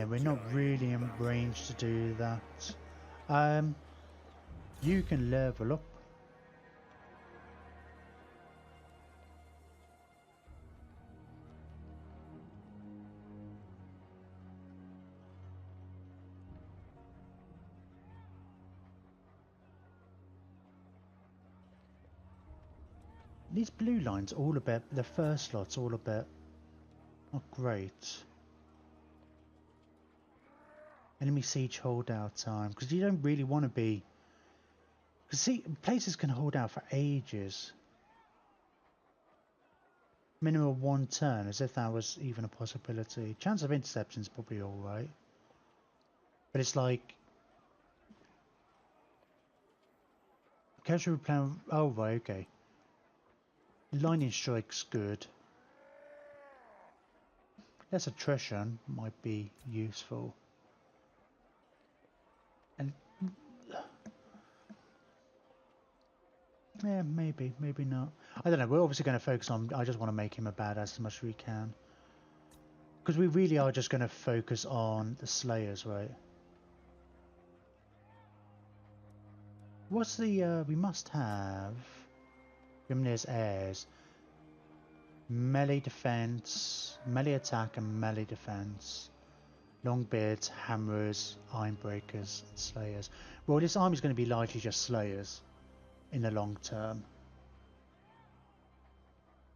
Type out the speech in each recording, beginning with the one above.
Yeah, we're not really in range to do that. You can level up. These blue lines all a bit, the first slot's all a bit not great. Enemy siege holdout time, because you don't really want to be... Because see, places can hold out for ages. Minimum of 1 turn, as if that was even a possibility. Chance of interception is probably alright. But it's like... Casual plan... Oh, right, okay. Lightning strike's good. Less attrition might be useful. And... yeah, maybe not. I don't know, we're obviously going to focus on... I just want to make him a badass as much as we can. Because we really are just going to focus on the Slayers, right? What's the... we must have... Grimnir's heirs. Melee defense, melee attack and melee defense. Longbeards, hammerers, ironbreakers, and slayers. Well, this army's going to be largely just slayers in the long term.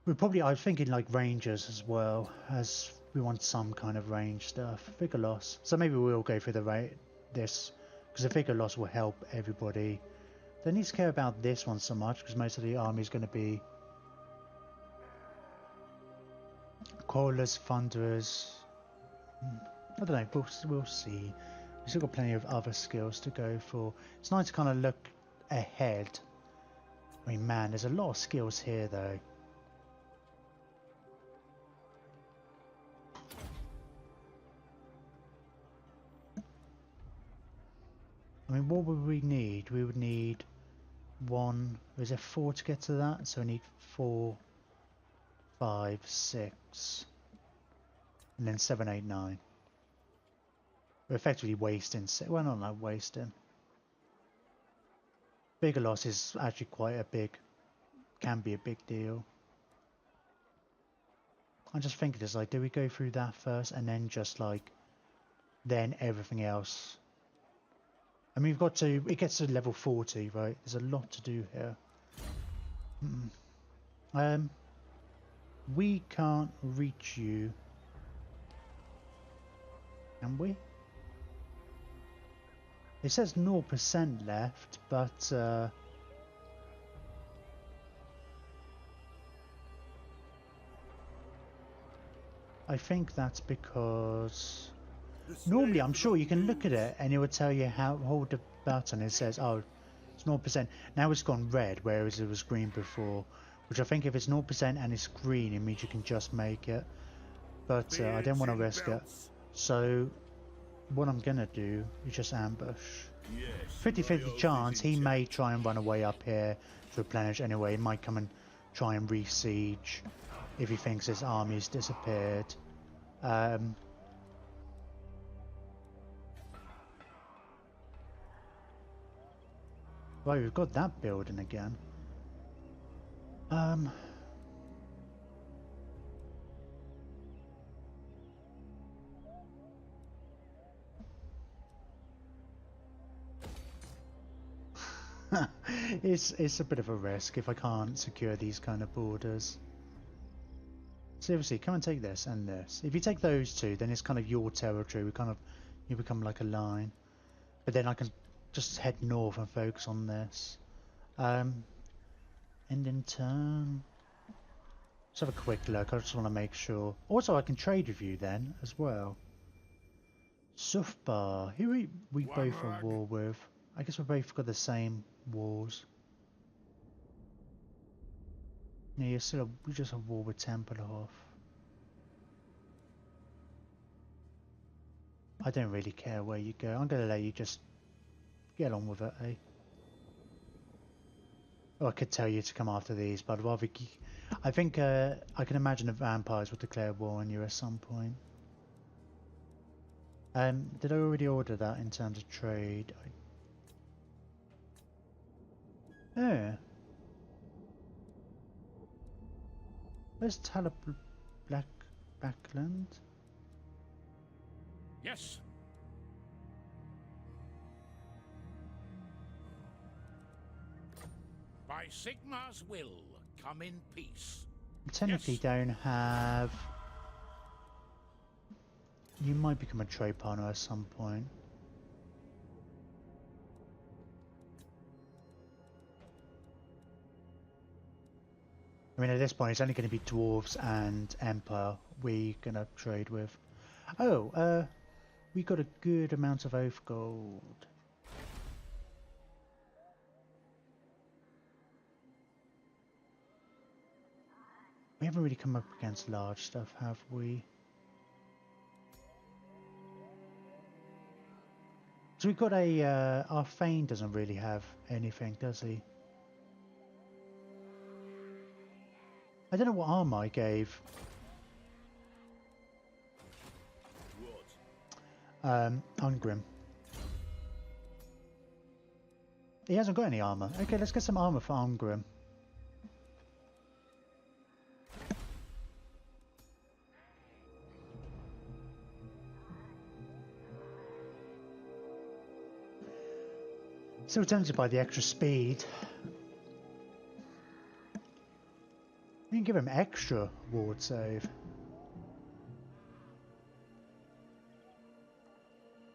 We're probably, I was thinking like rangers as well, as we want some kind of range stuff. Figure loss. So maybe we'll go for the this, because the figure loss will help everybody. Don't need to care about this one so much, because most of the army is going to be Crawlers, Thunderers. I don't know, we'll see. We've still got plenty of other skills to go for. It's nice to kind of look ahead. I mean, man, there's a lot of skills here, though. I mean, what would we need? We would need 1... is there 4 to get to that? So we need 4, 5, 6, and then 7, 8, 9. We're effectively wasting... well, not like wasting. Bigger loss is actually quite a big... can be a big deal. I'm just thinking, it's like, do we go through that first and then just like... then everything else? I mean, we've got to... it gets to level 40, right? There's a lot to do here. We can't reach you. Can we? It says 0% left, but I think that's because normally I'm sure you can look at it and it will tell you how, hold the button, it says, oh, it's 0%. Now it's gone red, whereas it was green before, which I think if it's 0% and it's green, it means you can just make it. But I don't want to risk it. So what I'm going to do is just ambush. 50-50 chance he may try and run away up here to replenish anyway. He might come and try and re-siege if he thinks his army's disappeared. Right, we've got that building again. It's a bit of a risk if I can't secure these kind of borders. Seriously, come and take this and this. If you take those two, then it's kind of your territory. You become like a line. But then I can just head north and focus on this. End in turn. Let's have a quick look. I just want to make sure. Also, I can trade with you then as well. Sufbar, who we both at war with. I guess we both got the same wars. Yeah, you're still we just have war with Tempelhof. I don't really care where you go. I'm gonna let you just get on with it, eh? Oh, I could tell you to come after these, but I'd rather... I think I can imagine the vampires will declare war on you at some point. Did I already order that in terms of trade? Oh. Where's Blackland? Yes. By Sigmar's will, come in peace. Technically Yes. don't have... You might become a trade partner at some point. I mean, at this point, it's only going to be dwarves and Empire we're going to trade with. Oh, we got a good amount of oath gold. We haven't really come up against large stuff, have we? So we've got a... our Thane doesn't really have anything, does he? I don't know what armor I gave. Ungrim. He hasn't got any armor. Okay, let's get some armor for Ungrim. Still tempted by the extra speed. You can give him extra ward save.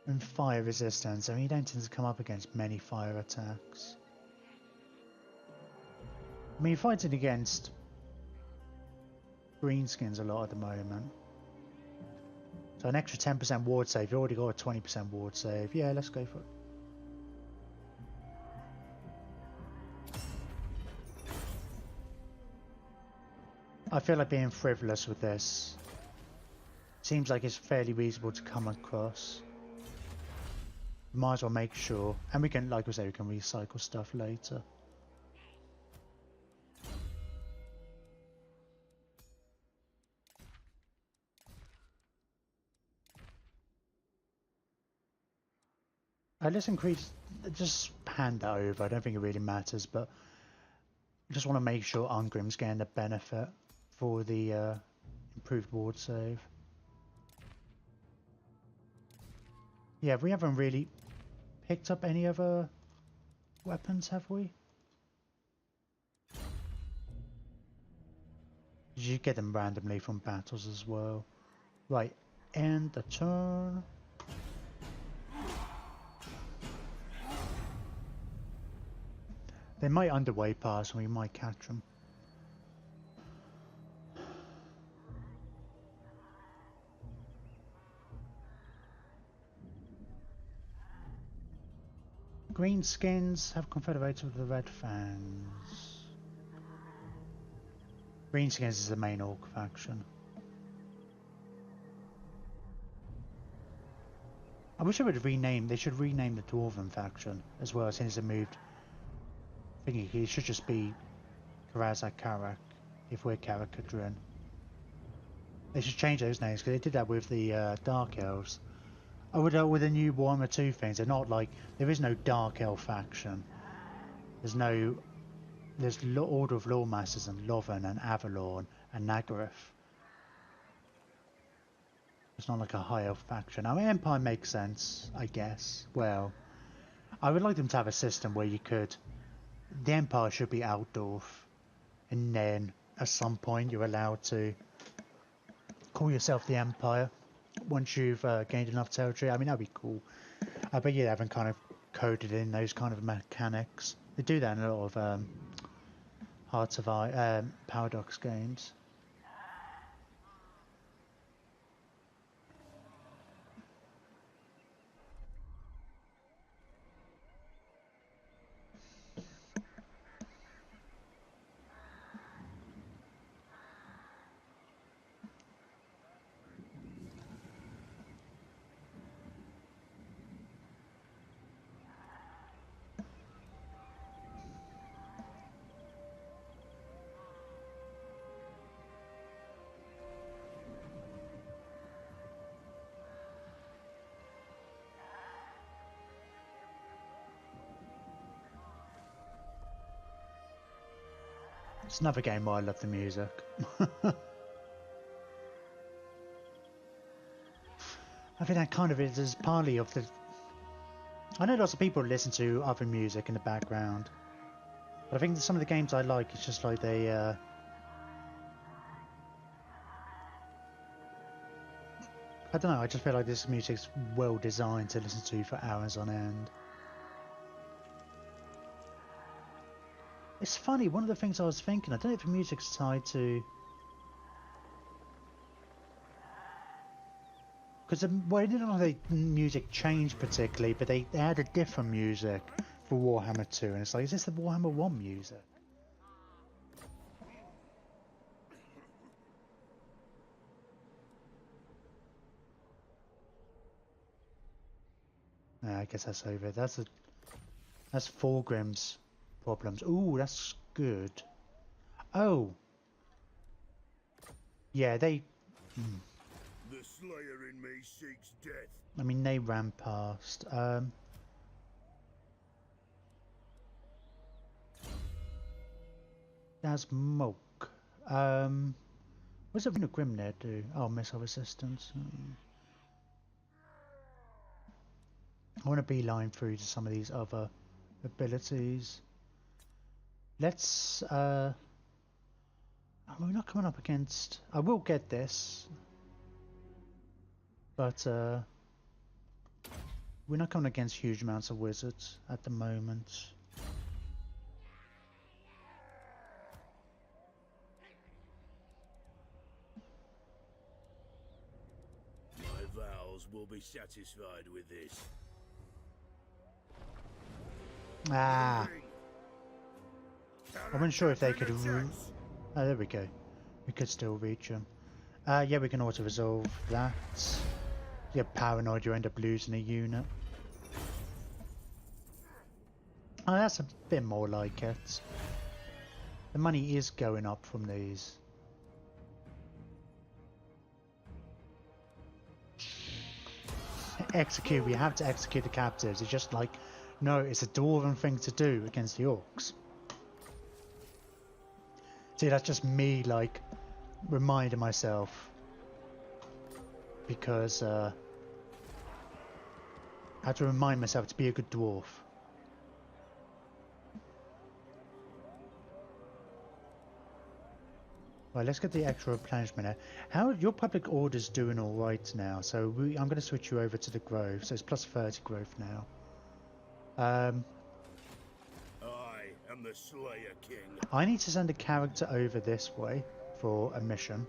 And fire resistance. I mean, you don't tend to come up against many fire attacks. I mean, you're fighting against greenskins a lot at the moment. So an extra 10% ward save. You already got a 20% ward save. Yeah, let's go for it. I feel like being frivolous with this. Seems like it's fairly reasonable to come across. Might as well make sure. And we can, like we say, we can recycle stuff later. Let's increase, just hand that over. I don't think it really matters, but I just want to make sure Ungrim's getting the benefit for the improved ward save. Yeah, we haven't really picked up any other weapons, have we? You get them randomly from battles as well. Right, end the turn. They might underway pass and we might catch them. Green skins have confederated with the red fangs. Green skins is the main orc faction. I wish I would rename. They should rename the dwarven faction as well, since it moved. I think it should just be Karak if we're Karak Kadrin. They should change those names because they did that with the Dark Elves. Oh, with the new Warhammer 2 things, they're not like, there is no Dark Elf faction. There's Order of Lawmasters and Loven and Avalon and Nagaroth. It's not like a high elf faction. I mean, Empire makes sense, I guess. Well, I would like them to have a system where you could, the Empire should be Altdorf, and then at some point you're allowed to call yourself the Empire once you've gained enough territory. I mean, that'd be cool. But yeah, they haven't kind of coded in those kind of mechanics. They do that in a lot of Hearts of Iron, Paradox games. It's another game where I love the music. I think that kind of is partly of the... I know lots of people listen to other music in the background, but I think that some of the games I like, it's just like they... I don't know, I just feel like this music's well designed to listen to for hours on end. It's funny, one of the things I was thinking, I don't know if the music's tied to... Because, well, it didn't know the music changed particularly, but they added different music for Warhammer 2, and it's like, is this the Warhammer 1 music? I guess that's over. That's Fulgrim's problems. Ooh, that's good. Oh, yeah, they. The Slayer in me seeks death. I mean, they ran past. That's Moke. What's the Grim there do? Oh, missile resistance. I want to beeline through to some of these other abilities. Let's we're not coming up against... I will get this, but we're not coming against huge amounts of wizards at the moment. My vows will be satisfied with this. Ah, I wasn't sure if they could... Oh, there we go. We could still reach them. Yeah, we can auto-resolve that. If you're paranoid, you end up losing a unit. Oh, that's a bit more like it. The money is going up from these. Execute, we have to execute the captives. It's just like, no, it's a dwarven thing to do against the orcs. See, that's just me, like, reminding myself. Because, I have to remind myself to be a good dwarf. Right, let's get the extra replenishment here. How your public order's doing all right now? So I'm going to switch you over to the grove. So it's plus 30 growth now. I am the Slayer King. I need to send a character over this way for a mission,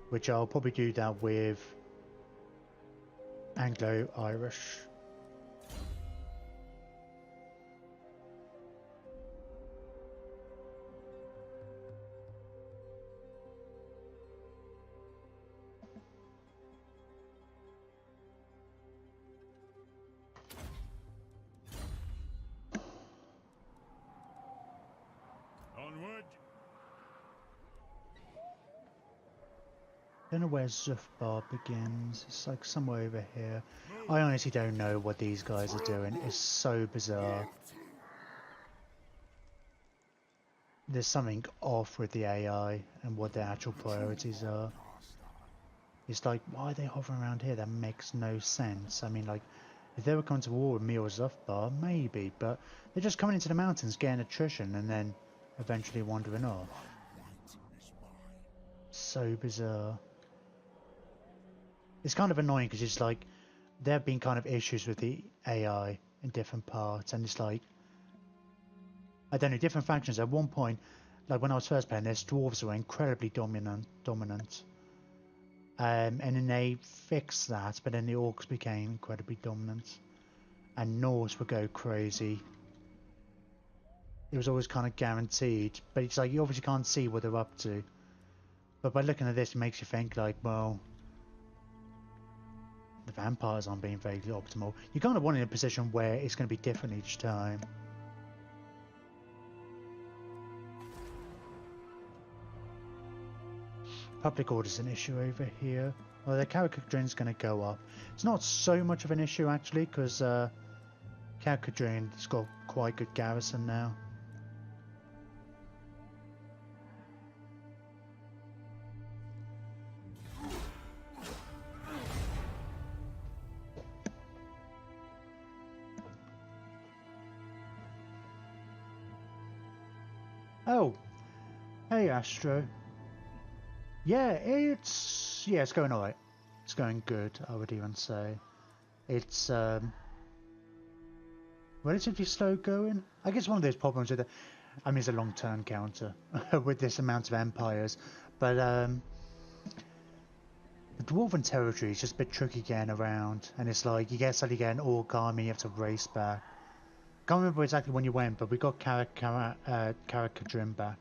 which I'll probably do that with Anglo-Irish. Onward. I don't know where Zufbar begins. It's like somewhere over here. I honestly don't know what these guys are doing. It's so bizarre. There's something off with the AI and what their actual priorities are. It's like, why are they hovering around here? That makes no sense. I mean, like, if they were coming to war with me or Zufbar, maybe, but they're just coming into the mountains, getting attrition, and then eventually wandering off. So bizarre. It's kind of annoying because it's like there have been kind of issues with the AI in different parts, and it's like, I don't know, different factions. At one point, like when I was first playing this, dwarves were incredibly dominant, and then they fixed that, but then the orcs became incredibly dominant, and Norse would go crazy. It was always kind of guaranteed, but it's like you obviously can't see what they're up to. But by looking at this, it makes you think like, well, the vampires aren't being very optimal. You kind of want in a position where it's going to be different each time. Public order's an issue over here. Well, the Karak Kadrin's going to go up. It's not so much of an issue actually, because Karak Kadrin's got quite good garrison now. Oh, hey Astro. Yeah, it's going alright. It's going good, I would even say. It's relatively slow going. I guess one of those problems with I mean, it's a long turn counter with this amount of empires, but the Dwarven territory is just a bit tricky getting around, and it's like you suddenly get an orc army, you have to race back. Can't remember exactly when you went, but we got Karak Kadrin back.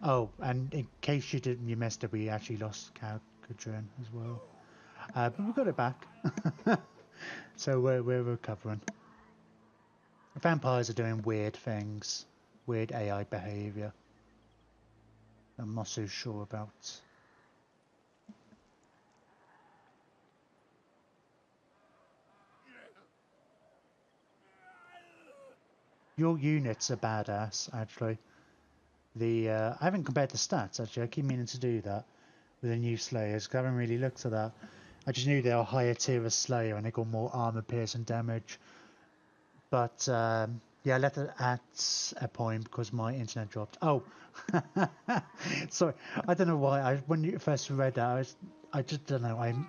Oh, and in case you missed it, we actually lost Karak Kadrin as well. But we got it back, so we're recovering. Vampires are doing weird things, weird AI behaviour. I'm not so sure about. Your units are badass, actually. I haven't compared the stats, actually. I keep meaning to do that with the new Slayers, because I haven't really looked at that. I just knew they were higher tier of Slayer and they got more armor piercing damage. But, yeah, I left it at a point because my internet dropped. Oh! Sorry, I don't know why. When you first read that, I just don't know.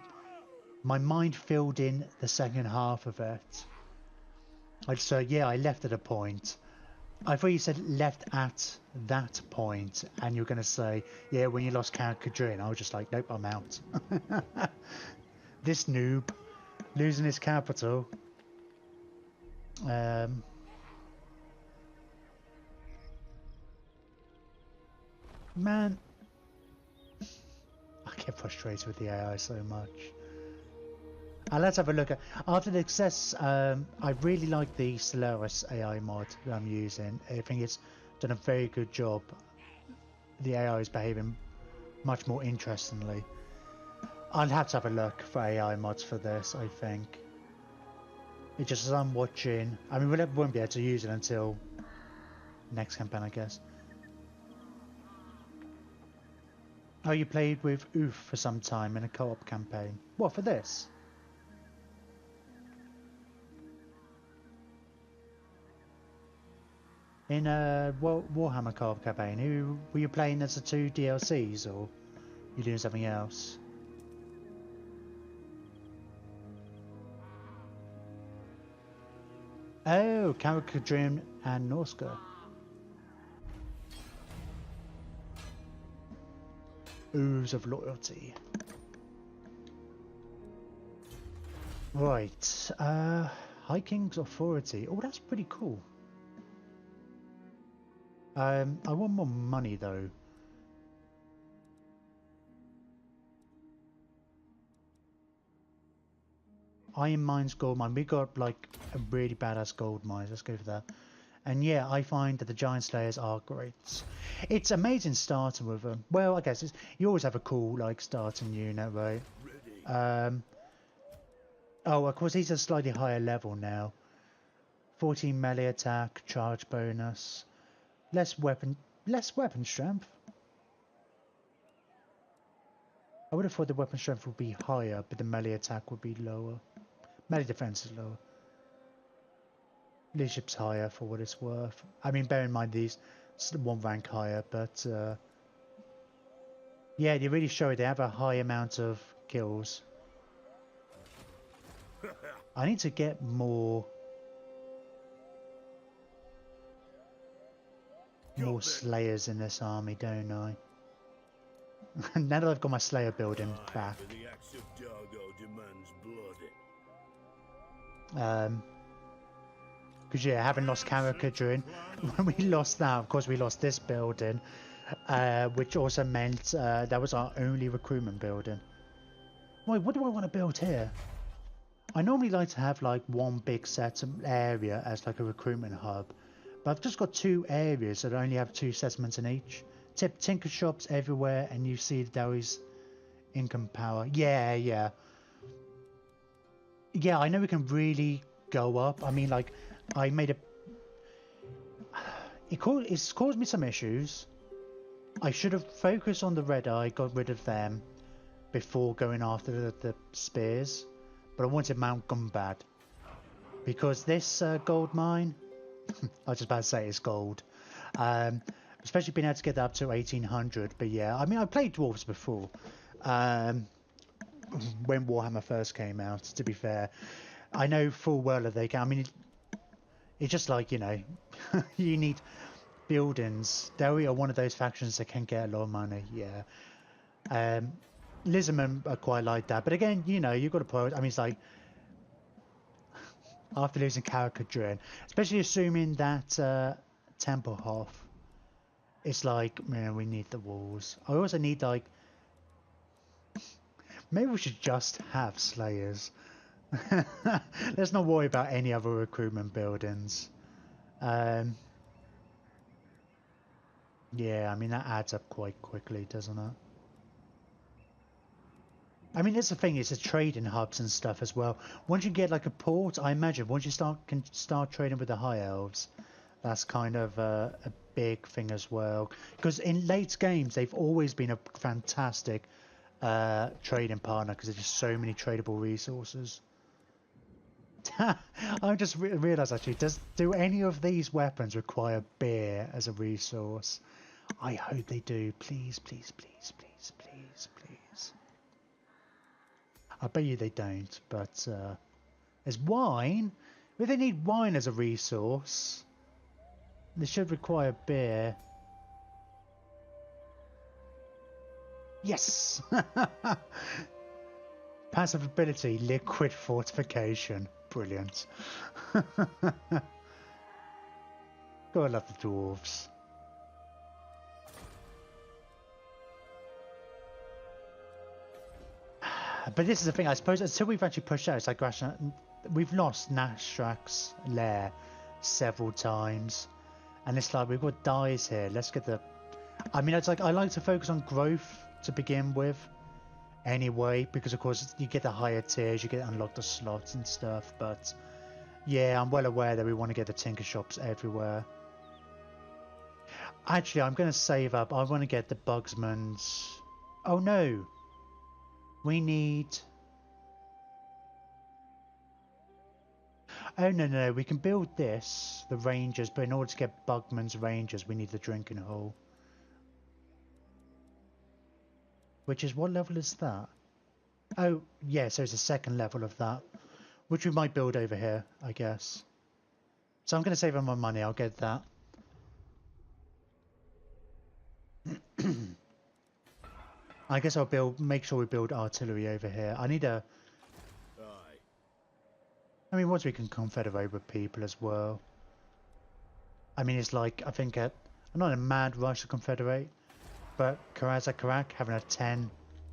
My mind filled in the second half of it. So yeah, I left at a point. I thought you said left at that point, and you were going to say, yeah, when you lost Karak Kadrin. I was just like, nope, I'm out. This noob losing his capital. Man, I get frustrated with the AI so much. Let's have a look at after the success. I really like the Solaris AI mod that I'm using. I think it's done a very good job. The AI is behaving much more interestingly. I'll have to have a look for AI mods for this. I think it's just as I'm watching. I mean, we won't be able to use it until next campaign, I guess. Oh, you played with Oof for some time in a co-op campaign. What, for this? In a Warhammer co-op campaign, who were you playing as the 2 DLCs, or you doing something else? Oh, Karak Kadrin and Norska. Ooze of loyalty. Right, High King's authority. Oh, that's pretty cool. I want more money though. Iron Mines, Gold Mine. We got like a really badass gold mines. Let's go for that. And yeah, I find that the Giant Slayers are great. It's amazing starting with them. Well, I guess you always have a cool like starting unit, right? Oh, of course he's a slightly higher level now. 14 melee attack, charge bonus, less weapon strength. I would have thought the weapon strength would be higher, but the melee attack would be lower. Melee defense is lower. Leadership's higher for what it's worth. I mean, bear in mind these one rank higher, but yeah, they really show it. They have a high amount of kills. I need to get more Slayers in this army, don't I? Now that I've got my Slayer building back. The axe of Dargo demands blood. Because yeah, having lost Karak Kadrin, when we lost that, of course we lost this building, which also meant that was our only recruitment building. Wait, what do I want to build here? I normally like to have like one big set area as like a recruitment hub, but I've just got 2 areas that only have 2 settlements in each. Tinker shops everywhere, and you see there is income power. Yeah, I know we can really go up. I mean, like, I made a... It's caused me some issues. I should have focused on the red eye, got rid of them before going after the spears. But I wanted Mount Gumbad. Because this gold mine... I was just about to say it's gold. especially being able to get that up to 1800. But yeah, I mean, I played dwarves before, when Warhammer first came out. To be fair, I know full well that they can. I mean, it's just like, you know, you need buildings. They are one of those factions that can get a lot of money. Yeah. Lizardmen are quite like that, but again, you know, you've got to prioritize. I mean, it's like after losing Karak Kadrin, especially assuming that Temple Hoth, it's like, man, we need the walls. I also need, like, maybe we should just have Slayers. Let's not worry about any other recruitment buildings. Yeah, I mean, that adds up quite quickly, doesn't it? I mean, that's the thing, it's the trading hubs and stuff as well. Once you get like a port, I imagine once you can start trading with the High Elves, that's kind of a big thing as well. Because in late games, they've always been a fantastic trading partner because there's just so many tradable resources. I just realised actually, do any of these weapons require beer as a resource? I hope they do. Please, please, please, please, please, please. I bet you they don't, but there's wine. If they need wine as a resource, they should require beer. Yes! Passive ability, liquid fortification. Brilliant. Gotta love the dwarves. But this is the thing, I suppose, until we've actually pushed out, it's like we've lost Nashrak's lair several times. And it's like, we've got dyes here, let's get the... I mean, it's like, I like to focus on growth to begin with, anyway, because of course, you get the higher tiers, you get to unlock the slots and stuff, but... Yeah, I'm well aware that we want to get the tinker shops everywhere. Actually, I'm going to save up, I want to get the Bugsman's... Oh no! We need... Oh, no, we can build this, the Rangers, but in order to get Bugman's Rangers, we need the Drinking Hole. Which is, what level is that? Oh, yeah, so it's the second level of that. Which we might build over here, I guess. So I'm going to save up my money, I'll get that. I guess I'll make sure we build artillery over here. I need a... Aye. I mean, once we can confederate with people as well. I mean, it's like, I think, I'm not in a mad rush to confederate, but Karak having a 10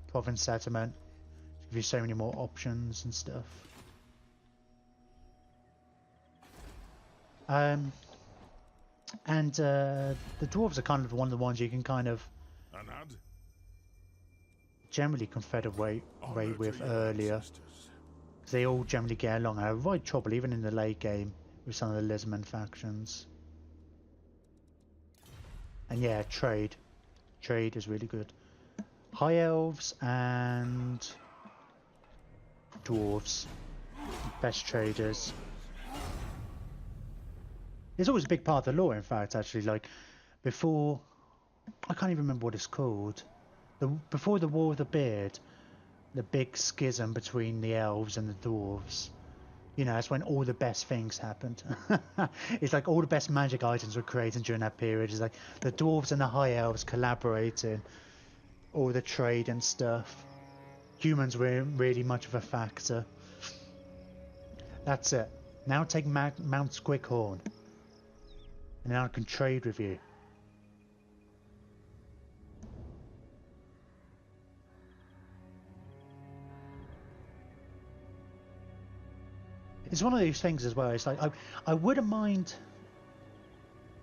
province settlement gives you so many more options and stuff. And the dwarves are kind of one of the ones you can kind of generally confederate with earlier. They all generally get along. I avoid trouble even in the late game with some of the Lizardman factions. And yeah, trade is really good. High Elves and dwarves, best traders. It's always a big part of the lore, in fact, actually. Like, before... I can't even remember what it's called. Before the War of the Beard, the big schism between the elves and the dwarves. You know, that's when all the best things happened. It's like all the best magic items were created during that period. It's like the dwarves and the high elves collaborating. All the trade and stuff. Humans weren't really much of a factor. That's it. Now take Mount Squighorn. And now I can trade with you. It's one of those things as well. It's like I wouldn't mind.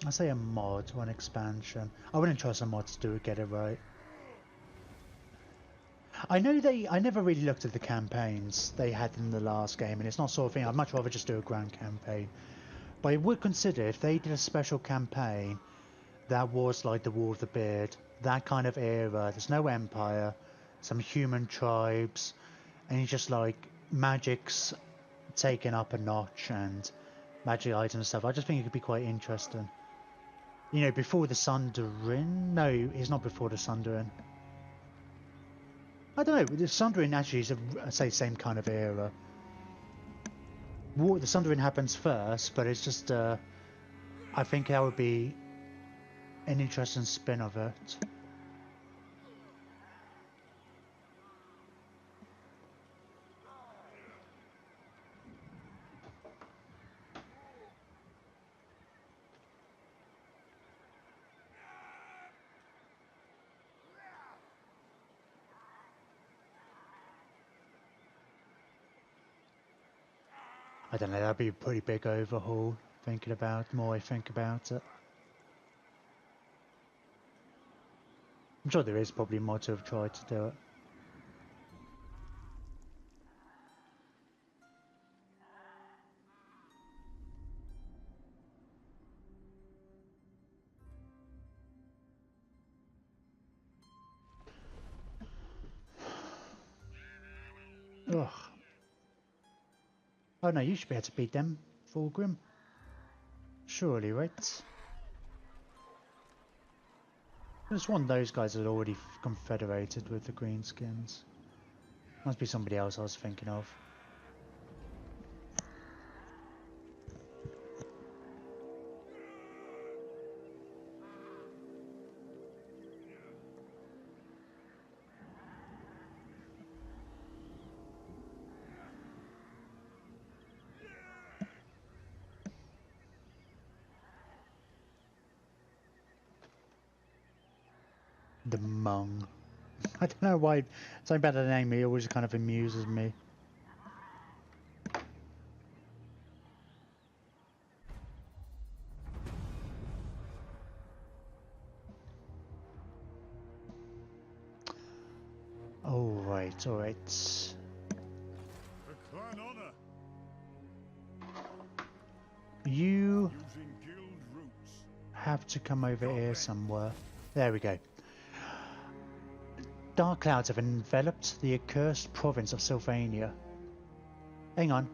I say a mod or an expansion. I wouldn't trust a mod to get it right. I know I never really looked at the campaigns they had in the last game, and it's not sort of thing. I'd much rather just do a grand campaign. But I would consider if they did a special campaign that was like the War of the Beard, that kind of era. There's no empire, some human tribes, and you just like magic's taken up a notch and magic items and stuff. I just think it could be quite interesting. You know, before the Sundering? No, it's not before the Sundering. I don't know, the Sundering actually is, I say, same kind of era. The Sundering happens first, but it's just, I think that would be an interesting spin of it. I don't know, that'd be a pretty big overhaul, thinking about the more I think about it. I'm sure there is probably more to have tried to do it. Ugh. Oh no, you should be able to beat them, Fulgrim. Surely, right? There's one of those guys that are already confederated with the greenskins. Must be somebody else I was thinking of. The Mung. I don't know why something about the name it always kind of amuses me. Alright, alright. For clan honor. You Using guild routes. have to come over here somewhere. There we go. Dark clouds have enveloped the accursed province of Sylvania. Hang on.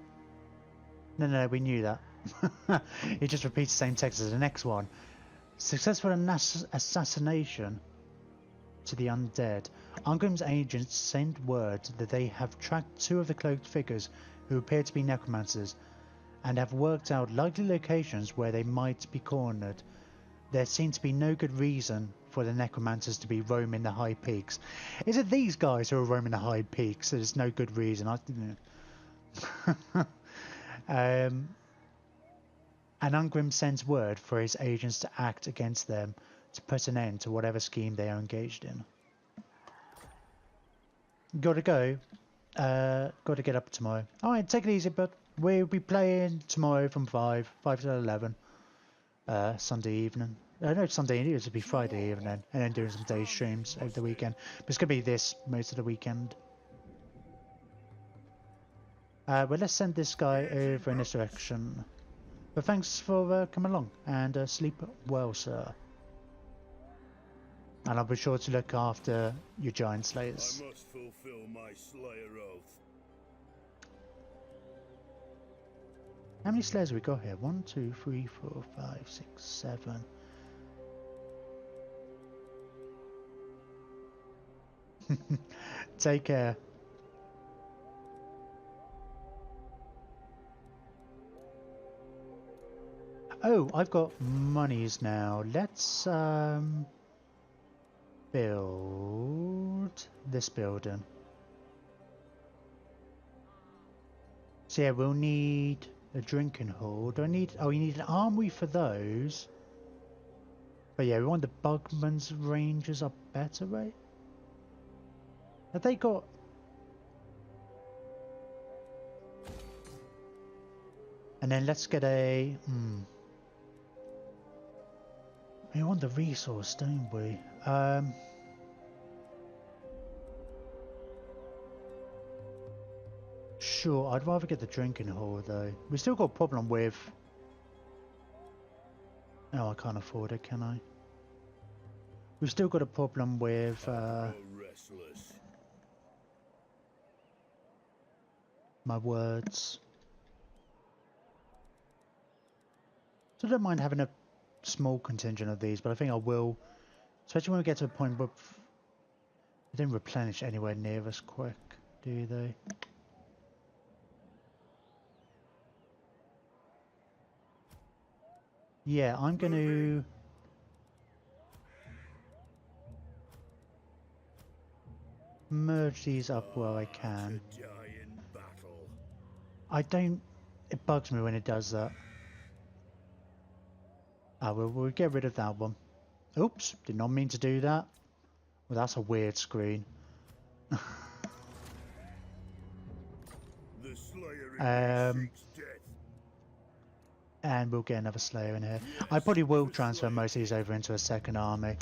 No, we knew that. It just repeats the same text as the next one. Successful assassination to the undead. Ungrim's agents send word that they have tracked two of the cloaked figures who appear to be necromancers and have worked out likely locations where they might be cornered. There seems to be no good reason for the necromancers to be roaming the high peaks. Is it these guys who are roaming the high peaks? There's no good reason. I didn't. And Ungrim sends word for his agents to act against them to put an end to whatever scheme they are engaged in. Gotta go. Gotta get up tomorrow. Alright, take it easy, but we'll be playing tomorrow from 5 to 11. Sunday evening. No, Sunday evening, it'll be Friday evening, and then doing some day streams over the weekend. But it's gonna be this most of the weekend. Well, let's send this guy over in this direction. But thanks for coming along, and sleep well, sir. And I'll be sure to look after your giant slayers. I must fulfill my slayer oath. How many slayers have we got here? 1, 2, 3, 4, 5, 6, 7. Take care. Oh, I've got monies now. Let's build this building. So yeah, we'll need a drinking hall. Do I need... Oh, you need an armory for those. But yeah, we want the Bugman's Rangers are better, right? Have they got... And then let's get a... We want the resource, don't we? Sure, I'd rather get the drinking hall though. We still got a problem with... Oh, I can't afford it, can I? We've still got a problem with Restless. my words. So I don't mind having a small contingent of these, but I think I will, especially when we get to a point where they don't replenish anywhere near us quick, do they? Yeah, I'm going to... merge these up where I can. To die in battle. I don't... It bugs me when it does that. Ah, we'll get rid of that one. Oops, did not mean to do that. Well, that's a weird screen. The Slayer in me seeks death. And we'll get another Slayer in here. I probably will transfer most of these over into a second army.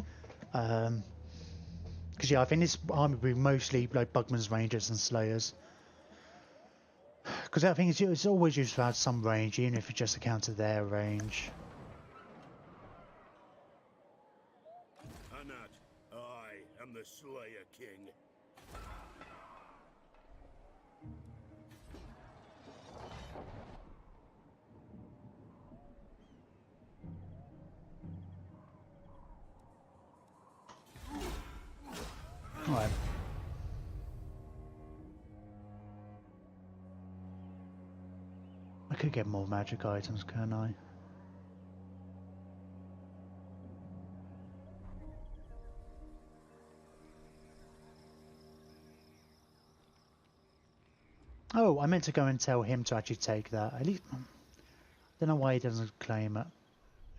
Because yeah, I think this army will be mostly like Bugman's Rangers and Slayers. Because I think it's always used to have some range, even if it's just to counter their range. Anat, I am the Slayer King. Right. I could get more magic items, can't I? Oh, I meant to go and tell him to actually take that. At least, don't know why he doesn't claim it.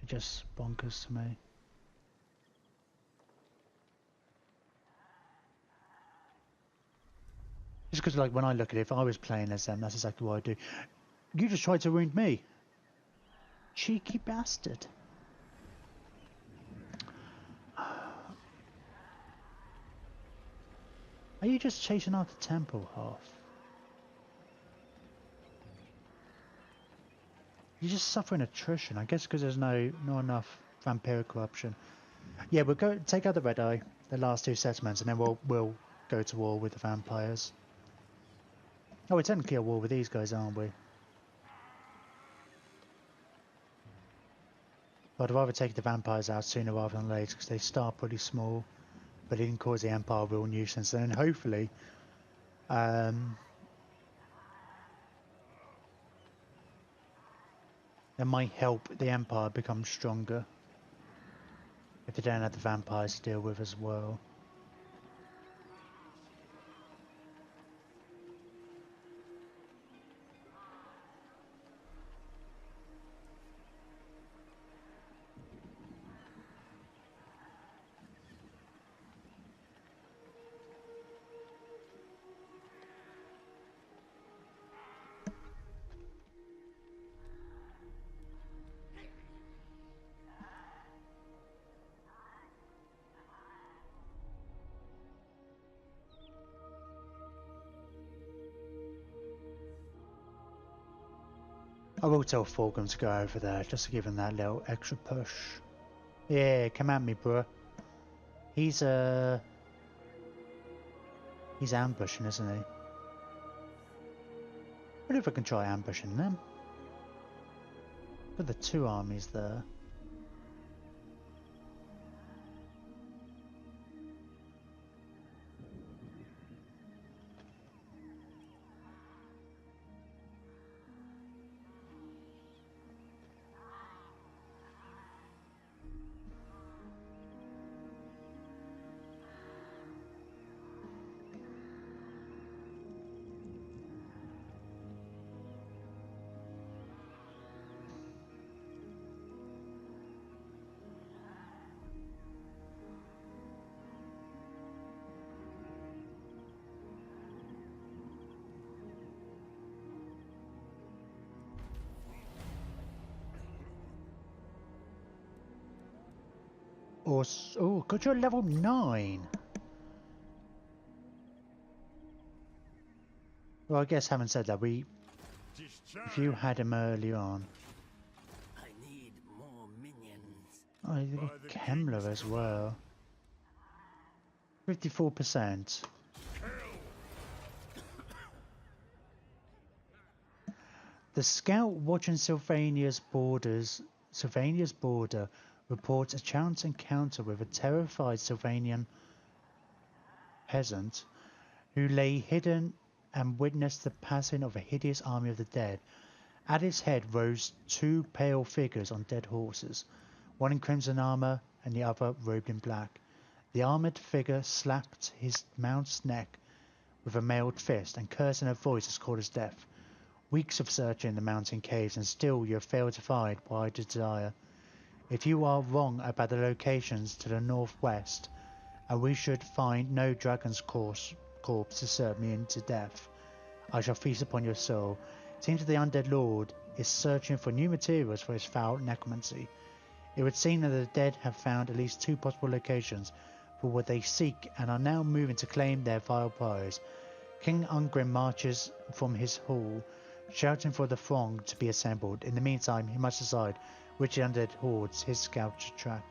It just bonkers to me. Just because, like, when I look at it, if I was playing as them, that's exactly what I'd do. You just tried to wound me. Cheeky bastard. Are you just chasing after Temple Half? You're just suffering attrition, I guess, because there's not enough vampiric corruption. Yeah, we'll go take out the Red Eye, the last two settlements, and then we'll go to war with the vampires. Oh, we're technically at war with these guys, aren't we? But I'd rather take the vampires out sooner rather than later, because they start pretty small, but it can cause the Empire a real nuisance. And then hopefully, it might help the Empire become stronger if they don't have the vampires to deal with as well. I will tell Fulgham to go over there, just to give him that little extra push. Yeah, come at me, bruh. He's ambushing, isn't he? What if I can try ambushing them? Got the two armies there. Or, oh, God, you're level 9. Well, I guess having said that, if you had him early on. I need more minions. Oh, you got Kemler as well. 54%. The scout watching Sylvania's border reports a chance encounter with a terrified Sylvanian peasant who lay hidden and witnessed the passing of a hideous army of the dead. At its head rose two pale figures on dead horses, one in crimson armour and the other robed in black. The armoured figure slapped his mount's neck with a mailed fist and cursed in a voice as cold as death. Weeks of searching the mountain caves and still you have failed to find what I desire. If you are wrong about the locations to the northwest, and we should find no dragon's corpse to serve me into death, I shall feast upon your soul. It seems that the undead lord is searching for new materials for his foul necromancy. It would seem that the dead have found at least two possible locations for what they seek and are now moving to claim their vile prize. King Ungrim marches from his hall, shouting for the throng to be assembled. In the meantime, he must decide which undead hordes his scout should track.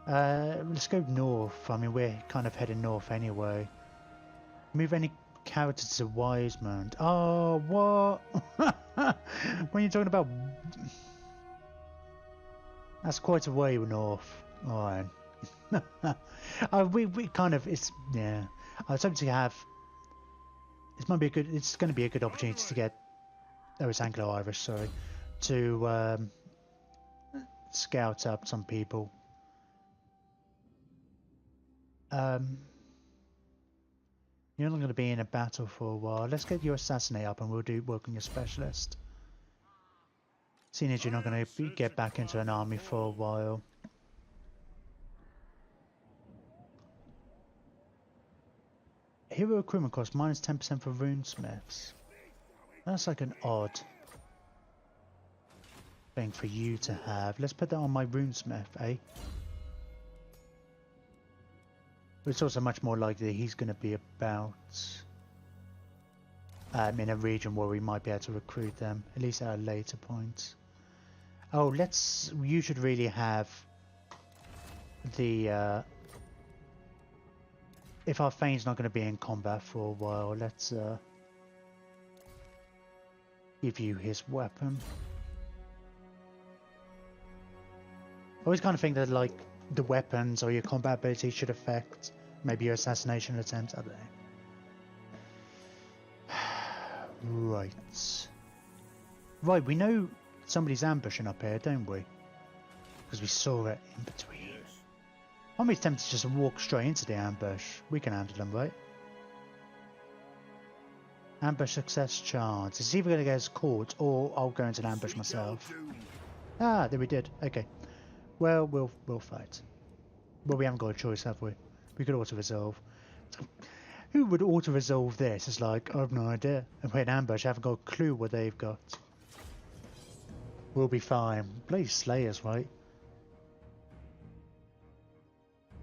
Let's go north. I mean, we're kind of heading north anyway. Move any character to Wisemount. Oh, what? When you're talking about... That's quite a way north. Alright. we kind of... It's... Yeah. I was hoping to have... This might be a good... It's going to be a good opportunity to get... Oh, it's Anglo-Irish, sorry. To scout up some people. You're not going to be in a battle for a while. Let's get your assassinate up and we'll do work on your specialist. Seeing as you're not going to get back into an army for a while. Hero recruitment cost minus 10% for runesmiths. That's like an odd thing for you to have. Let's put that on my runesmith, eh? But it's also much more likely he's going to be about in a region where we might be able to recruit them, at least at a later point. Oh, you should really have the, if our Thane's not going to be in combat for a while, let's give you his weapon. I always kind of think that, like, the weapons or your combat ability should affect maybe your assassination attempt. I don't know. Right, we know somebody's ambushing up here, don't we? Because we saw it in between. Yes. I'm always tempted to just walk straight into the ambush. We can handle them, right? Ambush success chance. It's either going to get us caught or I'll go into an ambush myself. Ah, there we did. Okay. Well, we'll fight. Well, we haven't got a choice, have we? We could auto-resolve. Who would auto-resolve this? It's like, I have no idea. If we're in ambush, I haven't got a clue what they've got. We'll be fine. Bloody Slayers, right?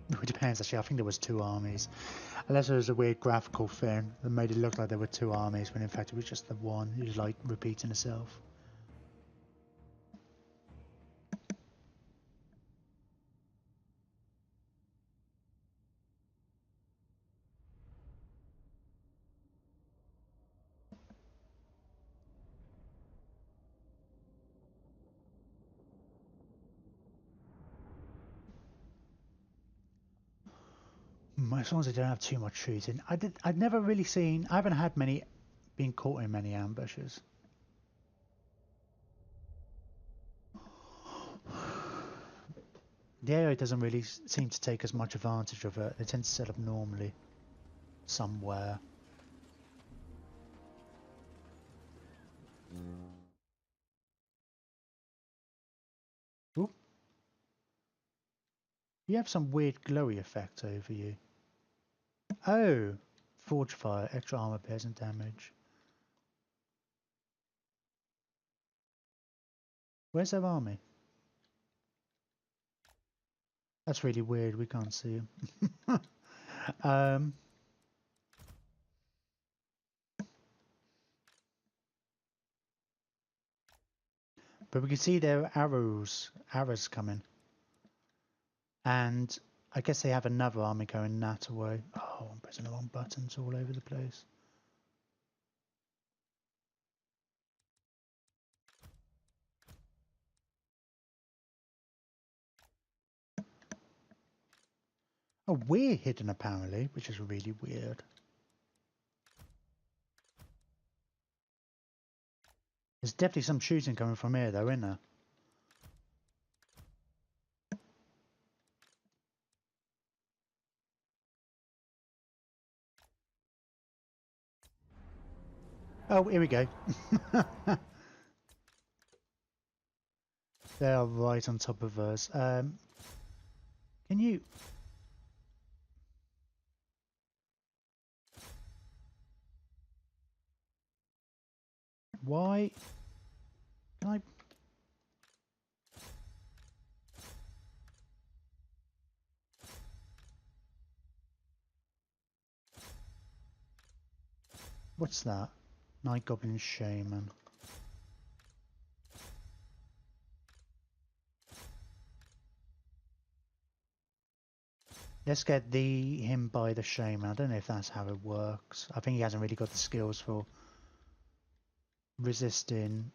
It depends, actually. I think there was two armies. Unless there was a weird graphical thing that made it look like there were two armies, when in fact it was just the one. It was like repeating itself. As long as I don't have too much shooting. I'd never really seen... I haven't had many... been caught in many ambushes. The AI doesn't really seem to take as much advantage of it. They tend to set up normally. Somewhere. Ooh. You have some weird glowy effect over you. Oh! Forge fire, extra armor pairs and damage. Where's their army? That's really weird, we can't see him. But we can see their arrows coming. And I guess they have another army going that way. Oh, I'm pressing the wrong buttons all over the place. Oh, we're hidden apparently, which is really weird. There's definitely some shooting coming from here though, isn't there? Oh, here we go. They are right on top of us. Can you... Why? Can I... What's that? Night Goblin Shaman. Let's get him by the Shaman. I don't know if that's how it works. I think he hasn't really got the skills for resisting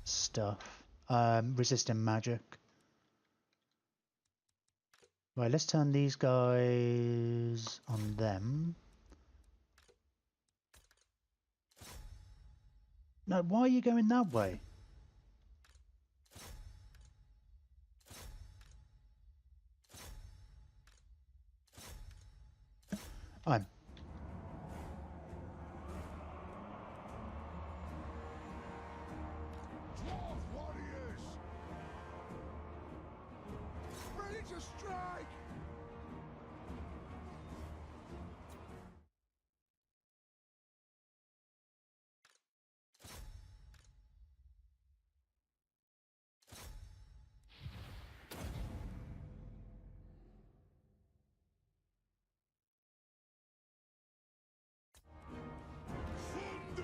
stuff. Resisting magic. Right, let's turn these guys on them. No, why are you going that way? I'm... Dwarf warriors! Ready to strike!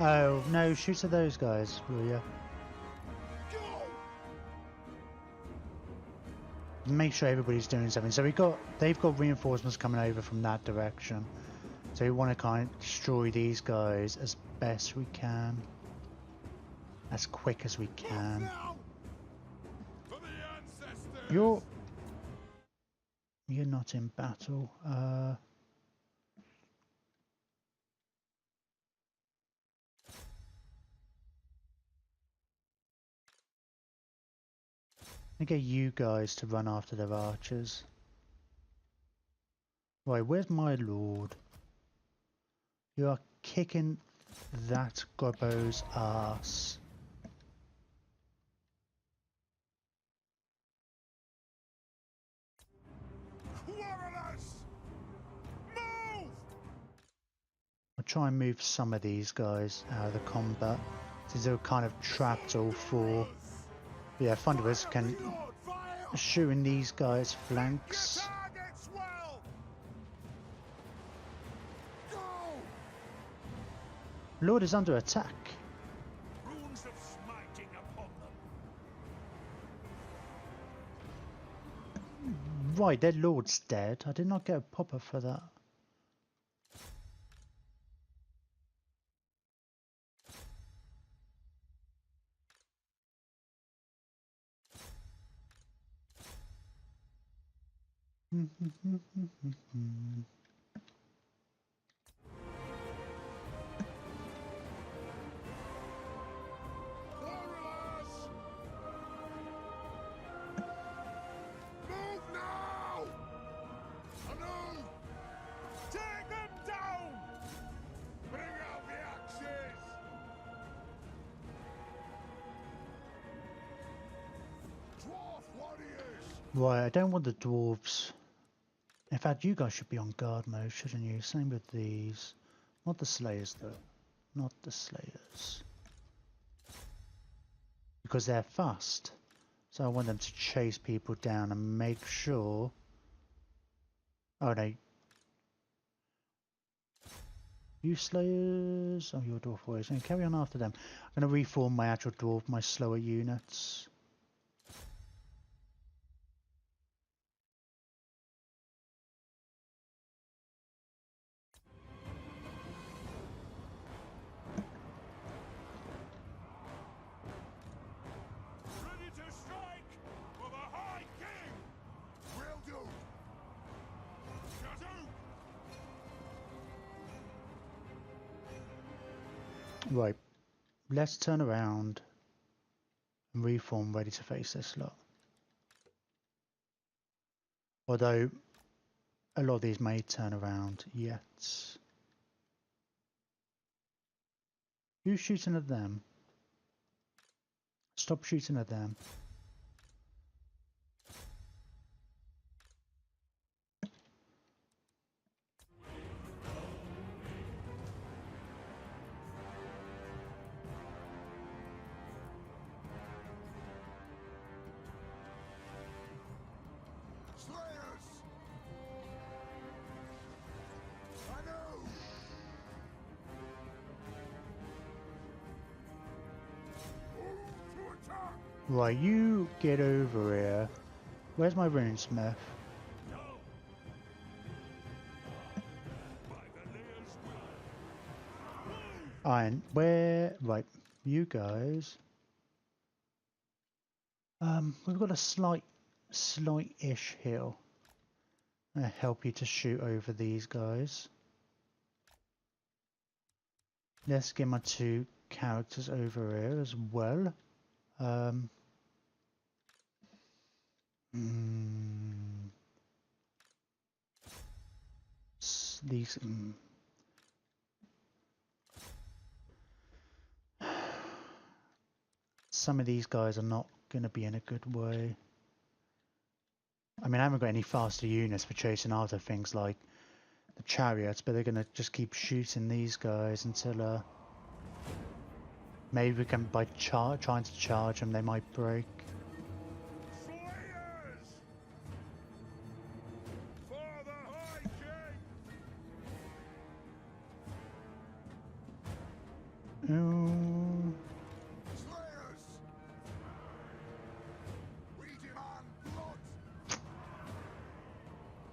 Oh, no, shoot at those guys, will ya? Go! Make sure everybody's doing something. So they've got reinforcements coming over from that direction. So we want to kind of destroy these guys as best we can. As quick as we can. Now! For the ancestors! You're not in battle. I get you guys to run after their archers. Right, where's my lord? You are kicking that gobbo's ass. Warriors! Move! I'll try and move some of these guys out of the combat, since they were kind of trapped all four. Yeah, Thunderers can shoot in these guys' flanks. Targets well! Go! Lord is under attack. Runes of smiting upon them. Right, their lord's dead. I did not get a popper for that. Warriors! Move now! Anew! Take them down! Bring out the axes! Dwarf warriors! Right, I don't want the dwarves. In fact, you guys should be on guard mode, shouldn't you? Same with these. Not the slayers, though. Not the slayers. Because they're fast. So I want them to chase people down and make sure... Oh, no. You slayers? Oh, you're dwarf warriors. Okay, carry on after them. I'm going to reform my actual dwarf, my slower units. Ready to strike for the High King! Will do! Right, let's turn around and reform, ready to face this lot. Although a lot of these may turn around yet. Who's shooting at them? Stop shooting at them. Slayers! I know! Move to attack! Right, you get over here. Where's my runesmith? Iron, where? Right, you guys. We've got a slight-ish hill. I'm gonna help you to shoot over these guys. Let's get my two characters over here as well. These. Some of these guys are not going to be in a good way. I mean, I haven't got any faster units for chasing after things like the chariots, but they're going to just keep shooting these guys until maybe we can, by trying to charge them, they might break. Slayers! For the High King! Oh. Slayers! We demand blood!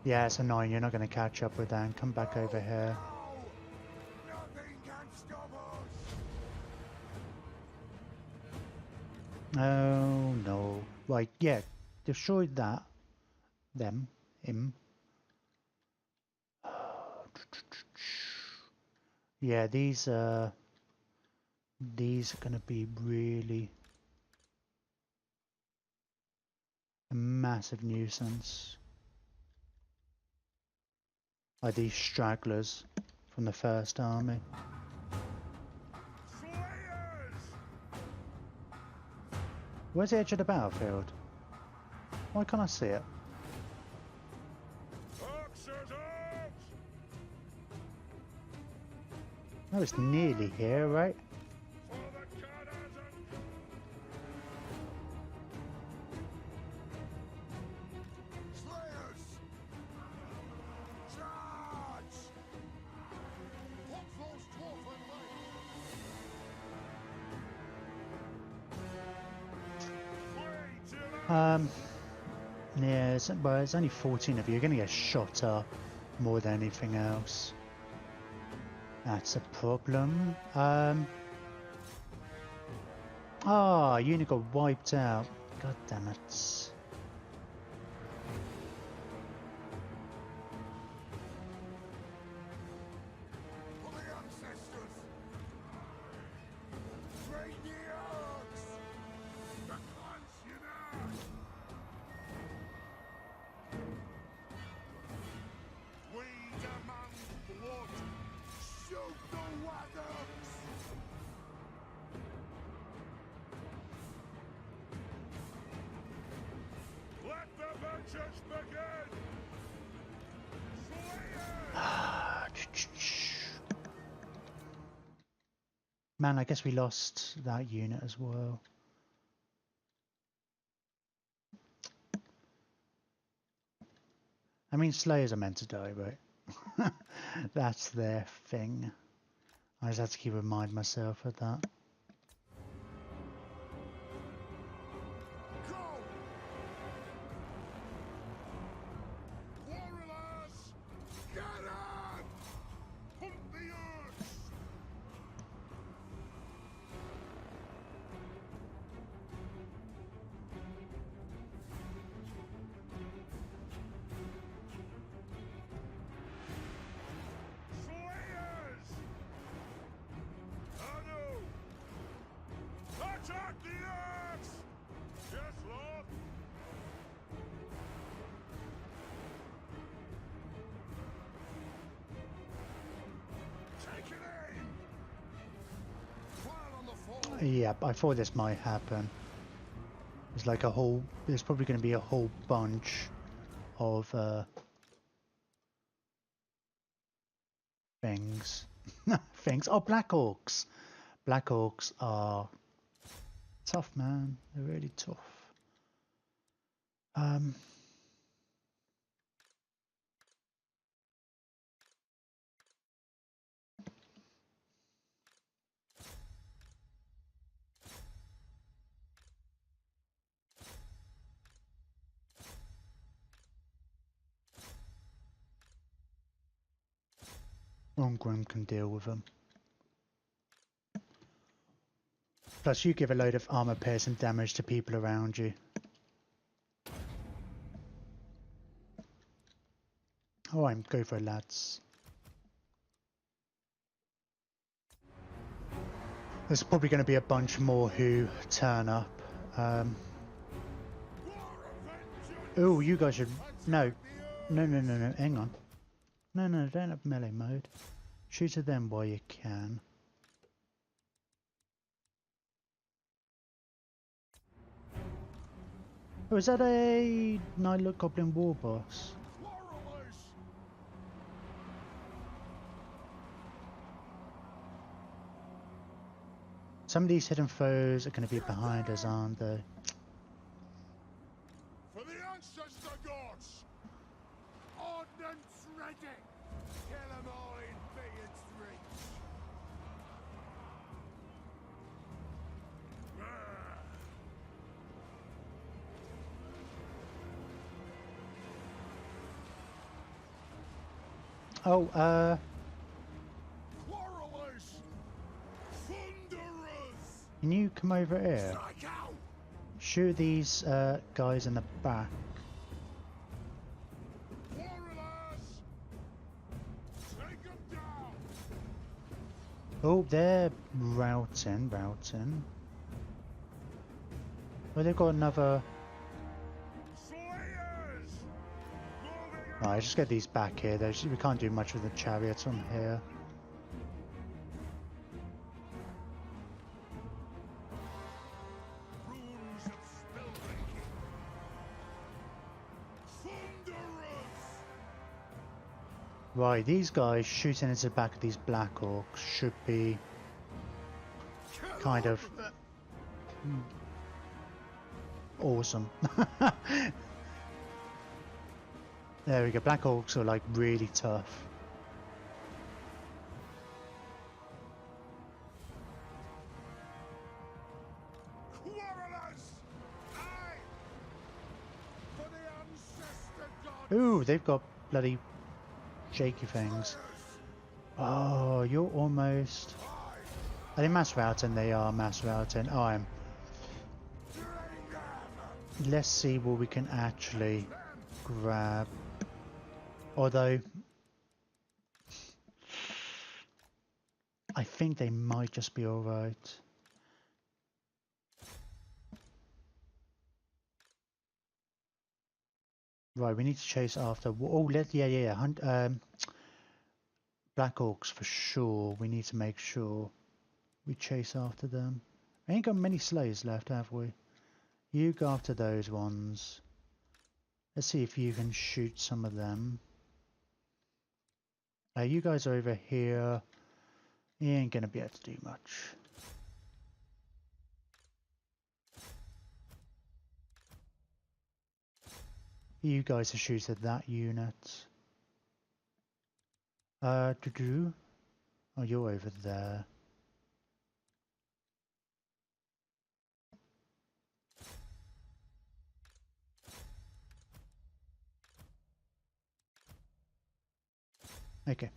Yeah, it's annoying. You're not going to catch up with that. Come back over here. No! Nothing can stop us! Oh no. Right, yeah. Destroyed that. Him. Yeah, these are gonna be really a massive nuisance. Like these stragglers from the first army. Slayers! Where's the edge of the battlefield? Why can't I see it? Axes out! Oh, it's nearly here, right? For the Karak! Slayers! Charge! Put those dwarven legs! Flee to the Yeah, but it's only 14 of you. You're gonna get shot up more than anything else. That's a problem. Ah, unit got wiped out. God damn it. For the ancestors! Train the oaks! The clans unite! We demand blood! Shoot the wagons! Let the vengeance begin! Slayers! Man, I guess we lost that unit as well. I mean, Slayers are meant to die, right? That's their thing. I just have to keep reminding myself of that. Go! Warriors! Get on! Pump the earth! Slayers! Anu! Yeah, I thought this might happen. There's like a whole. There's probably going to be a whole bunch of things. Things. Oh, Black Orcs. Black Orcs are tough, man. They're really tough. Ongrim can deal with them. Plus, you give a load of armor piercing damage to people around you. Alright, go for it, lads. There's probably going to be a bunch more who turn up. Oh, you guys should... No. No, no, no, no. Hang on. No, no, don't have melee mode. Shoot at them while you can. Oh, is that a Nightlook Goblin War Boss? Some of these hidden foes are going to be behind us, aren't they? For the ancestor gods! Ordnance ready! Kill them all in Beard's reach! Oh, Quarrelers! Thunderers! can you come over here? Strike out! Shoot these guys in the back. Quarrelers! Take them down! Oh, they're routing. Well, they've got another... Slayers! Moving Right, just get these back here. We can't do much with the chariots from here. runes of spellbreaking. Thunderers! Right, these guys shooting into the back of these Black Orcs should be kind of awesome. There we go. Black Orcs are like really tough. Quarrelers! Aye! For the ancestor gods! Ooh, they've got bloody shaky things. Oh, you're almost... Are they mass routing? They are mass routing. Oh, I'm... Let's see what we can actually grab. Although... I think they might just be alright. Right, we need to chase after... Oh, yeah. Black Orcs for sure. We need to make sure we chase after them. We ain't got many slaves left, have we? You go after those ones. Let's see if you can shoot some of them. You guys are over here. You ain't gonna be able to do much. You guys are shooting at that unit. Oh, you're over there. Okay.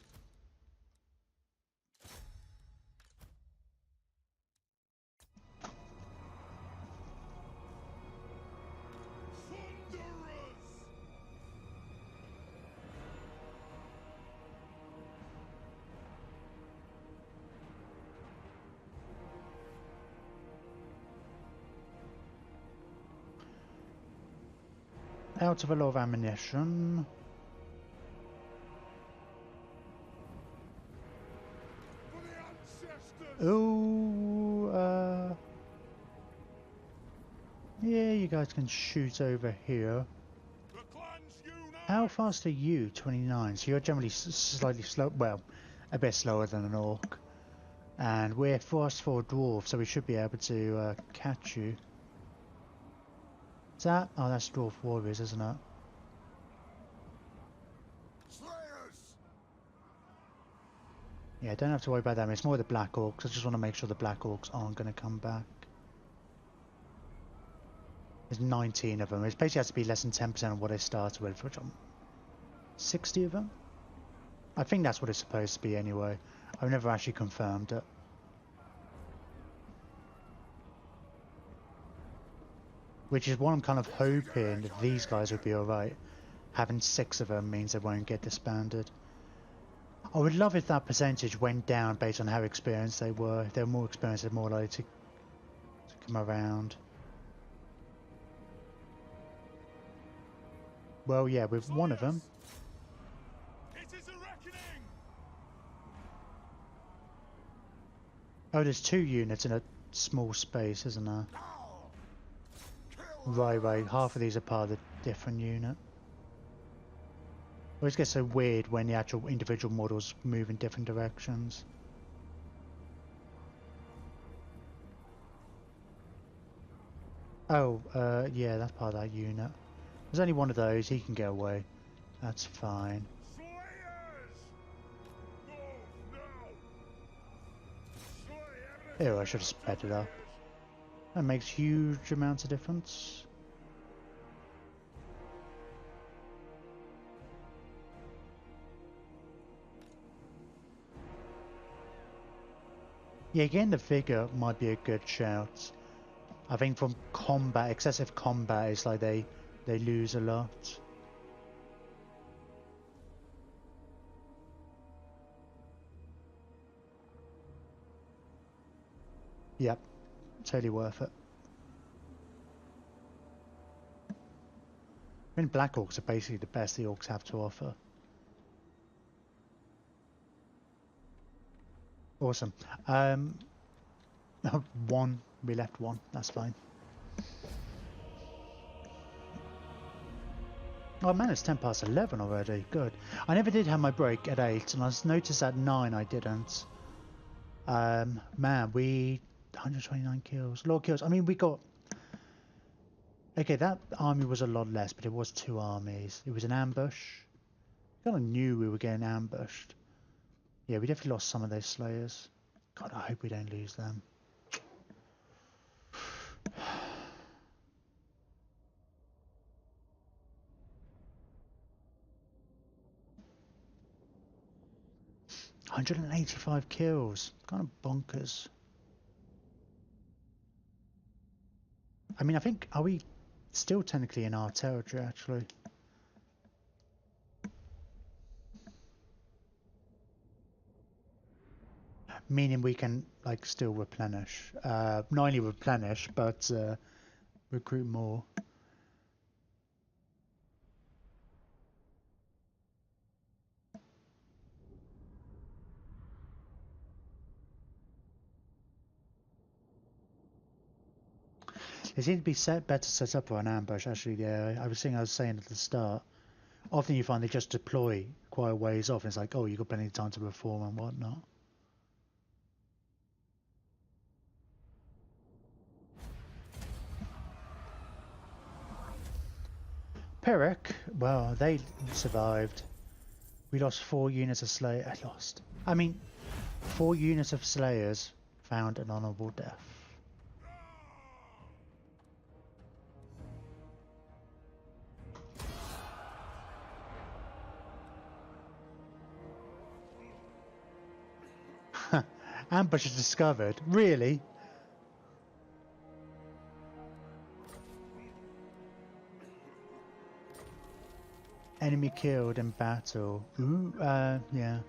Out of a lot of ammunition. For the ancestors! Oh, Yeah, you guys can shoot over here. The clans unite! How fast are you? 29. So you're generally slightly slow. Well, a bit slower than an orc. And we're fast for a dwarf, so we should be able to catch you. Is that? Oh, that's dwarf warriors, isn't it? Slayers! Yeah, don't have to worry about them. It's more the black orcs. I just want to make sure the black orcs aren't going to come back. There's 19 of them. It basically has to be less than 10% of what they started with, which I'm 60 of them? I think that's what it's supposed to be anyway. I've never actually confirmed it. Which is what I'm kind of hoping that these guys would be alright. Having 6 of them means they won't get disbanded. I would love if that percentage went down based on how experienced they were. If they were more experienced, they're more likely to come around. Well, yeah, with one of them. It is a reckoning! Oh, there's 2 units in a small space, isn't there? Kill Right. Half of these are part of the different unit. Always gets so weird when the actual individual models move in different directions. Oh, yeah, that's part of that unit. There's only one of those, he can get away. That's fine. Slayers! Move now! Slay Here, I should have sped it up. That makes huge amounts of difference. Yeah, getting the figure might be a good shout. I think from combat, excessive combat is like they lose a lot. Yep, totally worth it. I mean, Black Orcs are basically the best the Orcs have to offer. Awesome. One, we left one, that's fine. Oh man, it's 10 past 11 already, good. I never did have my break at 8, and I noticed at 9 I didn't. Man, we... 129 kills, a lot of kills. I mean, we got... Okay, that army was a lot less, but it was 2 armies. It was an ambush. Kind of knew we were getting ambushed. Yeah, we definitely lost some of those slayers. God, I hope we don't lose them. $185 kills. Kind of bonkers. I mean, I think... Are we still technically in our territory, actually? Meaning we can, like, still replenish. Not only replenish, but recruit more. They seem to be better set up for an ambush, actually. Yeah, I was saying at the start. Often you find they just deploy quite a ways off. And it's like, oh, you've got plenty of time to reform and whatnot. Pyrrhic, well, they survived. We lost 4 units of Slayers. I mean, 4 units of Slayers found an honourable death. Ambush is discovered. Really? Enemy killed in battle. Ooh, yeah.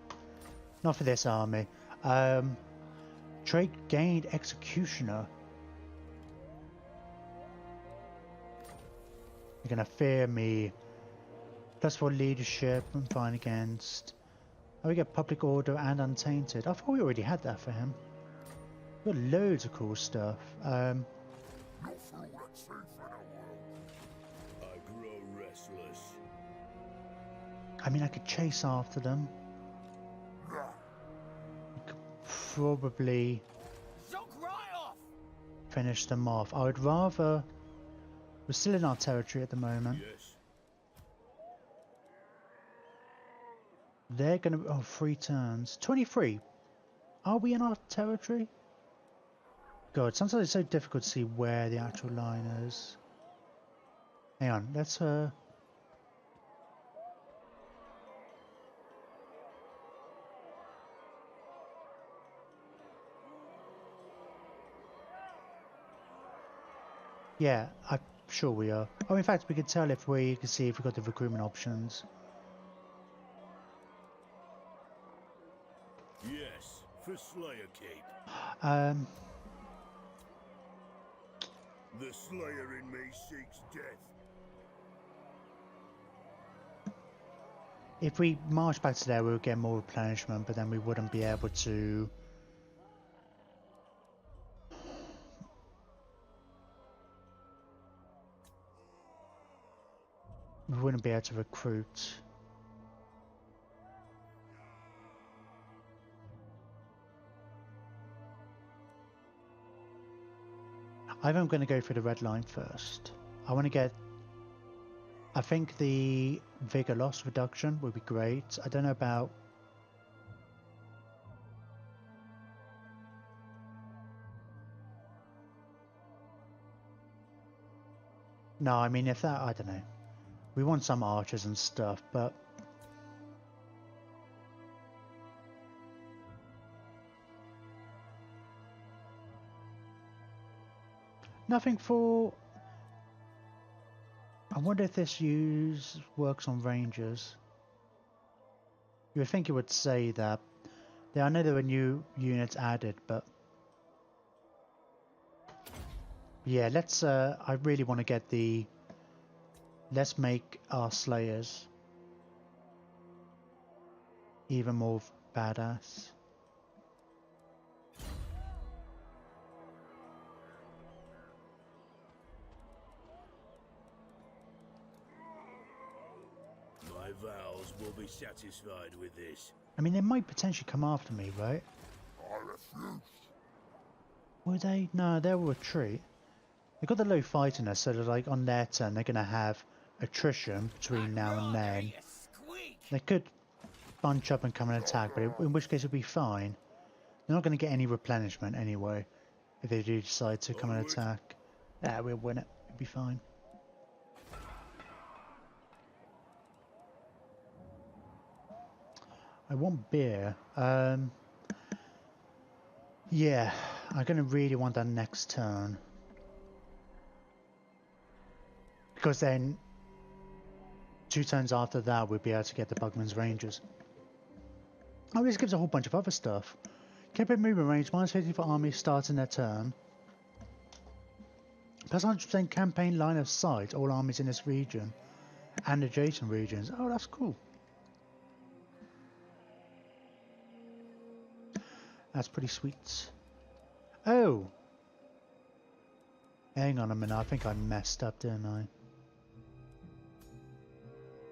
Not for this army. Trait gained Executioner. You're gonna fear me. +4 leadership and fine against. Oh, we get Public Order and Untainted. I thought we already had that for him. We've got loads of cool stuff. Your fool at sea, friend. I mean, I could chase after them. Could probably finish them off. I would rather... We're still in our territory at the moment. Yes. They're gonna... Oh, 3 turns. 23. Are we in our territory? God, sometimes it's so difficult to see where the actual line is. Hang on, let's yeah, I'm sure we are. Oh, in fact, we could tell if we can see if we've got the recruitment options. Yes, for Slayer Keep. The Slayer in me seeks death. If we march back to there, we would get more replenishment, but then we wouldn't be able to... We wouldn't be able to recruit. I think I'm going to go for the red line first. I want to get... I think the vigor loss reduction would be great. I don't know about... No, I mean, if that... I don't know. We want some archers and stuff, but... Nothing for... I wonder if this works on rangers. You would think it would say that. I know there were new units added, but... Yeah, let's... I really want to get the... Let's make our slayers even more badass. My vows will be satisfied with this. I mean, they might potentially come after me, right? I refuse. Would they? No, they'll retreat. They've got the low fightiness, so they're like on their turn they're gonna have attrition between now and then. They could bunch up and come and attack, but in which case it'll be fine. They're not going to get any replenishment anyway if they do decide to come and attack. Yeah, we'll win it. It'll be fine. I want beer. Yeah, I'm going to really want that next turn. Because then 2 turns after that we'll be able to get the Bugman's Rangers. Oh, this gives a whole bunch of other stuff. Campaign movement range, -50 for armies starting their turn. Plus 100% campaign line of sight, all armies in this region. And adjacent regions. Oh, that's cool. That's pretty sweet. Oh! Hang on a minute, I think I messed up, didn't I?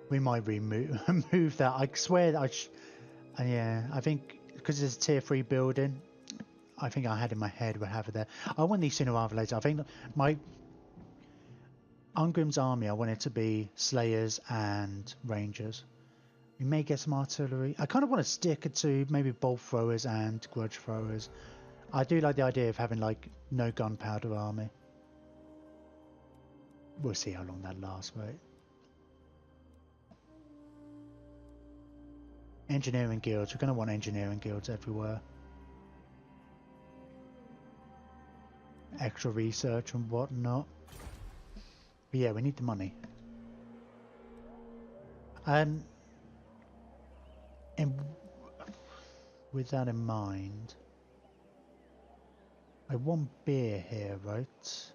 We might remove that. I swear that yeah, I think because it's a tier 3 building, I think I had in my head we'll have it there. I want these sooner rather than later. I think my Ungrim's army, I want it to be Slayers and Rangers. We may get some artillery. I kind of want to stick it to maybe bolt throwers and grudge throwers. I do like the idea of having like no gunpowder army. We'll see how long that lasts, right? Engineering guilds. We're going to want engineering guilds everywhere. Extra research and whatnot. But yeah, we need the money. And with that in mind, I want beer here, right?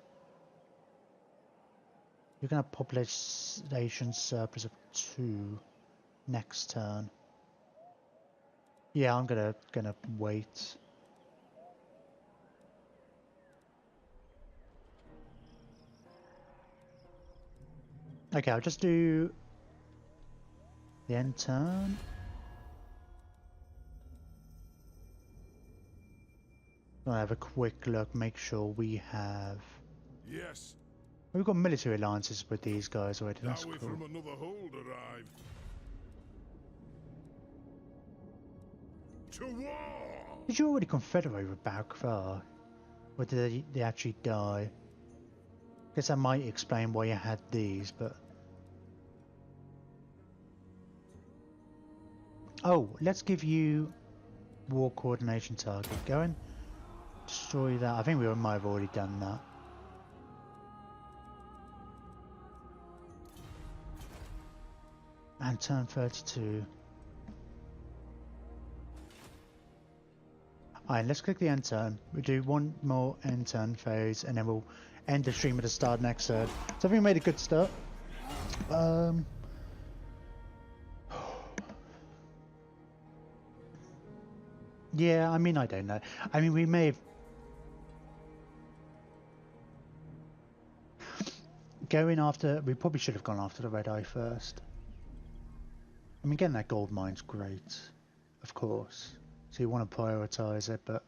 You're going to have population surplus of 2 next turn. Yeah, I'm gonna wait. Okay, I'll just do The end turn. I'll have a quick look, make sure we have... Yes, We've got military alliances with these guys already, that's now we cool. from another hold arrive. To war! Did you already confederate with Balkvar? Or did they actually die? Guess that might explain why you had these, but... Oh, let's give you war coordination target. Go and destroy that. I think we might have already done that. And turn 32. Alright, let's click the end turn. We'll do one more end turn phase and then we'll end the stream at the start next third. So I think we made a good start. Yeah, I mean, I don't know. I mean, we may have... Going after... We probably should have gone after the Red Eye first. I mean, getting that gold mine's great, of course. So you want to prioritise it, but...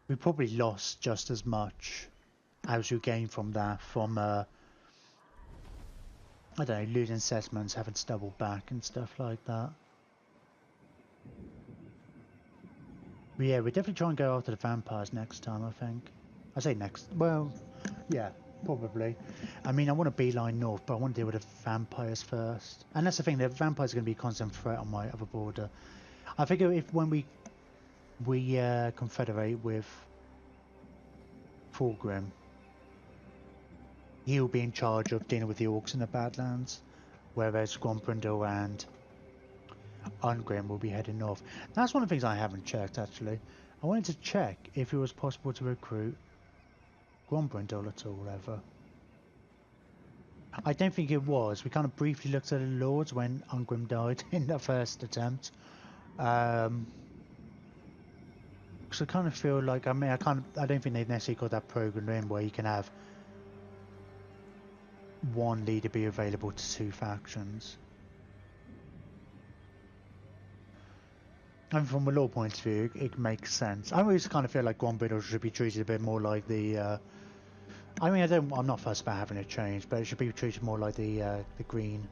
We probably lost just as much as you gained from that, from... I don't know, losing settlements, having to double back and stuff like that. But yeah, we definitely try and go after the vampires next time, I think. I say next, well, yeah, probably. I mean, I want to beeline north, but I want to deal with the vampires first. And that's the thing, the vampires are going to be a constant threat on my other border. I figure if when we confederate with Fulgrim, he'll be in charge of dealing with the orcs in the Badlands, whereas Grombrindal and Ungrim will be heading north. That's one of the things I haven't checked, actually. I wanted to check if it was possible to recruit Grombrindal at all, ever. I don't think it was. We kind of briefly looked at the Lords when Ungrim died in the first attempt. So I kind of feel like, I mean, I don't think they've necessarily got that program in where you can have one leader be available to two factions. And from a law point of view, it makes sense. I always kind of feel like Grombrindal should be treated a bit more like the... I mean, I'm not fussed about having it changed, but it should be treated more like the Green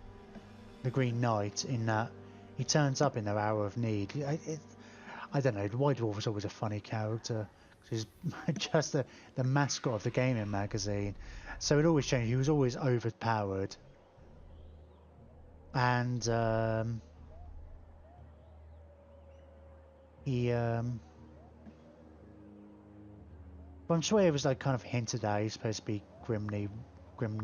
Knight, in that he turns up in their hour of need. I don't know. The White Dwarf was always a funny character. He's just the mascot of the gaming magazine, so it always changed. He was always overpowered, and but I'm sure it was like kind of hinted at he's supposed to be Grimnir. I'm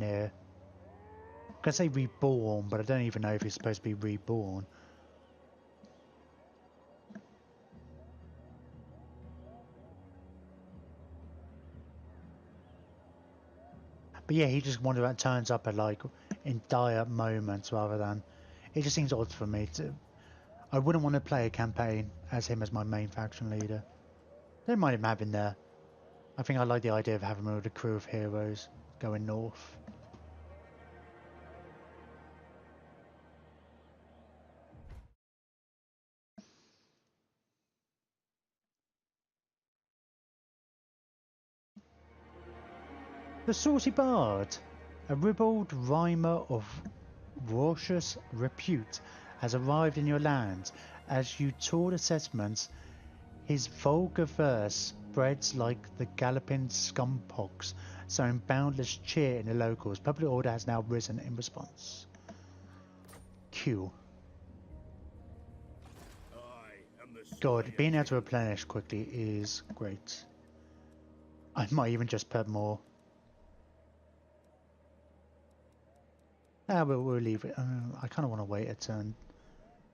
gonna say reborn, but I don't even know if he's supposed to be reborn. But yeah, he just turns up at like in dire moments rather than... It just seems odd for me to... I wouldn't want to play a campaign as him as my main faction leader. Don't mind him having there. I think I like the idea of having him with a crew of heroes going north. The Saucy Bard, a ribald rhymer of raucous repute, has arrived in your lands. As you tour the settlements, his vulgar verse spreads like the galloping scumpox, sowing boundless cheer in the locals. Public order has now risen in response. Q. I am the God, being able to replenish quickly is great. I might even just put more. We'll leave it. I kind of want to wait a turn.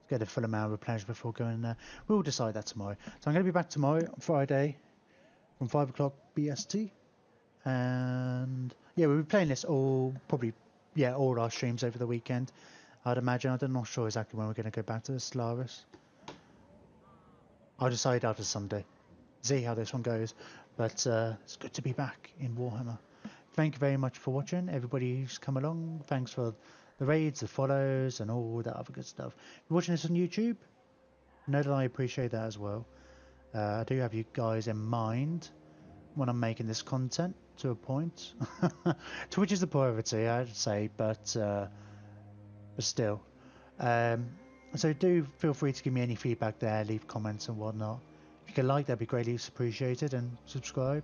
Get a full amount of replenish before going there. We'll decide that tomorrow. So I'm going to be back tomorrow, Friday, from 5 o'clock BST. And yeah, we'll be playing this all our streams over the weekend, I'd imagine. I'm not sure exactly when we're going to go back to the Solaris. I'll decide after Sunday, see how this one goes. But it's good to be back in Warhammer. thank you very much for watching. Everybody who's come along, thanks for the raids, the follows, and all that other good stuff. If you're watching this on YouTube, know that I appreciate that as well. I do have you guys in mind when I'm making this content to a point. Twitch is the priority, I'd say, but still. So do feel free to give me any feedback there, leave comments and whatnot. If you could like, that'd be greatly appreciated, and subscribe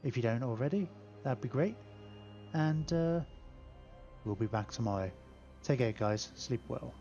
if you don't already. That'd be great. And we'll be back tomorrow. Take care, guys. Sleep well.